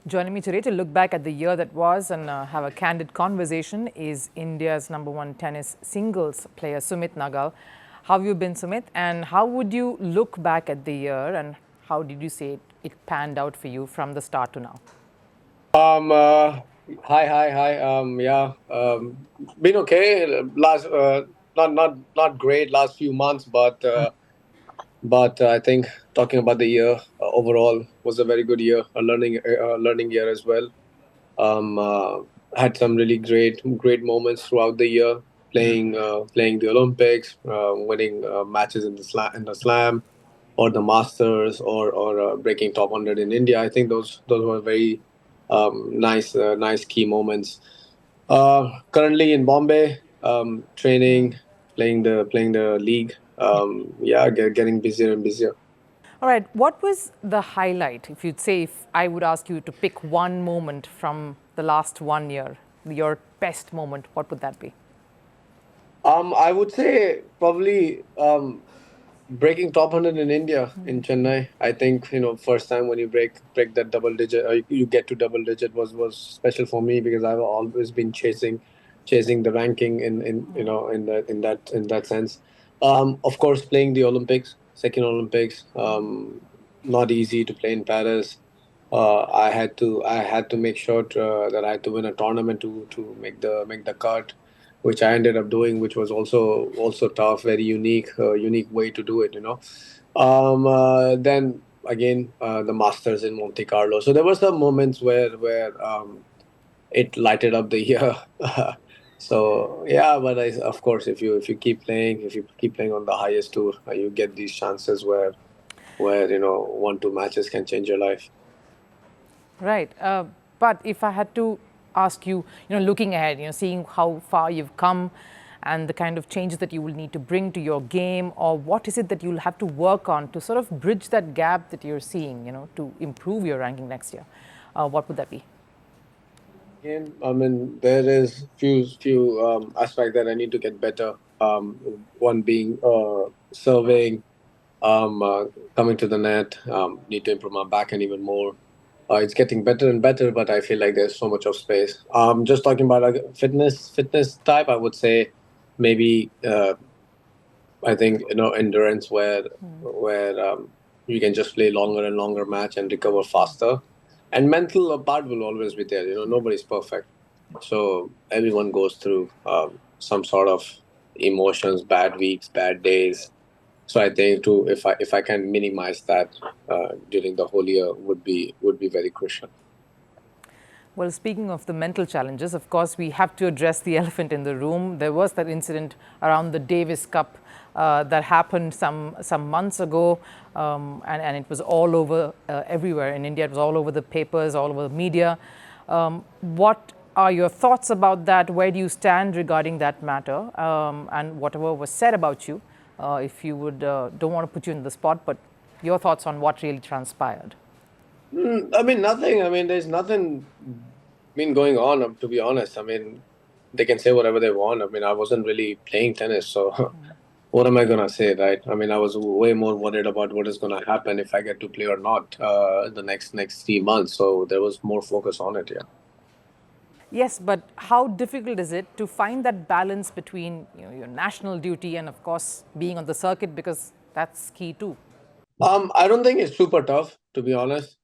Joining me today to look back at the year that was and have a candid conversation is India's #1 tennis singles player, Sumit Nagal. How have you been, Sumit? And how would you look back at the year and how did you say it panned out for you from the start to now? Um, uh, hi. Yeah, been okay. Not great last few months, but I think talking about the year overall was a very good year, a learning year as well. Um, uh, had some really great moments throughout the year, playing the Olympics, winning matches in the slam, or the Masters, or breaking top 100 in India. I think those were very nice key moments. Currently in Bombay, training, playing the league. Yeah, getting busier and busier. All right, what was the highlight? If you'd say, if I would ask you to pick one moment from the last 1 year, your best moment, what would that be? I would say probably breaking top 100 in India, in Chennai. I think, first time when you break that double digit, or you get to double digit, was special for me because I've always been chasing the ranking in that sense. Of course, playing the Olympics, second Olympics, not easy to play in Paris. I had to make sure that I had to win a tournament to make the cut, which I ended up doing, which was also tough, very unique way to do it. Then again, the Masters in Monte Carlo. So there were some moments where it lighted up the year. So yeah, but of course, if you keep playing on the highest tour, you get these chances where 1-2 matches can change your life. Right. But if I had to ask you, looking ahead, seeing how far you've come and the kind of changes that you will need to bring to your game, or what is it that you'll have to work on to sort of bridge that gap that you're seeing, to improve your ranking next year, what would that be? Again, I mean, there is few aspects that I need to get better. One being serving, coming to the net. Need to improve my backhand even more. It's getting better and better, but I feel like there's so much of space. Just talking about like fitness type, I would say maybe I think endurance where you can just play longer and longer match and recover faster. And mental part will always be there. Nobody's perfect, so everyone goes through some sort of emotions, bad weeks, bad days. So I think too, if I can minimize that during the whole year, would be very crucial. Well, speaking of the mental challenges, of course, we have to address the elephant in the room. There was that incident around the Davis Cup that happened some months ago, and it was all over everywhere in India. It was all over the papers, all over the media. What are your thoughts about that? Where do you stand regarding that matter? And whatever was said about you, if you would, don't want to put you in the spot, but your thoughts on what really transpired. I mean, nothing. I mean, there's nothing been going on. To be honest, I mean, they can say whatever they want. I mean, I wasn't really playing tennis, so what am I gonna say, right? I mean, I was way more worried about what is gonna happen if I get to play or not the next 3 months. So there was more focus on it. Yeah. Yes, but how difficult is it to find that balance between your national duty and, of course, being on the circuit, because that's key too. I don't think it's super tough, to be honest.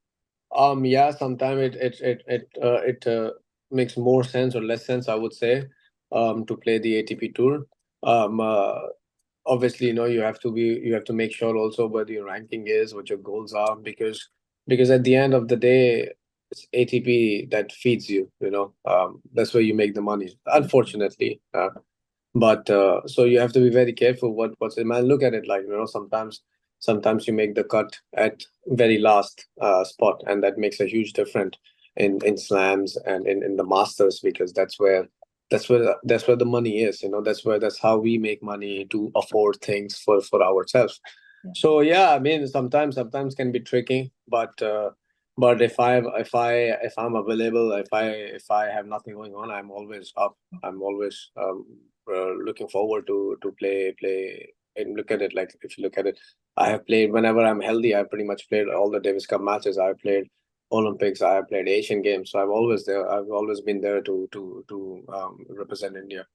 Yeah, sometimes it makes more sense or less sense, I would say, to play the ATP tour. Um, uh, Obviously, you have to make sure also what your ranking is, what your goals are, because at the end of the day, it's ATP that feeds you. That's where you make the money. Unfortunately, but so you have to be very careful what's in mind. Look at it like sometimes you make the cut at very last spot, and that makes a huge difference in slams and in the masters, because that's where the money is. That's how we make money to afford things for ourselves. So yeah, I mean, sometimes can be tricky, but if I'm available, if I have nothing going on, I'm always up. I'm always looking forward to play. And look at it, like if you look at it, I have played whenever I'm healthy. I pretty much played all the Davis Cup matches. I played Olympics. I have played Asian Games, so I've always been there to represent India.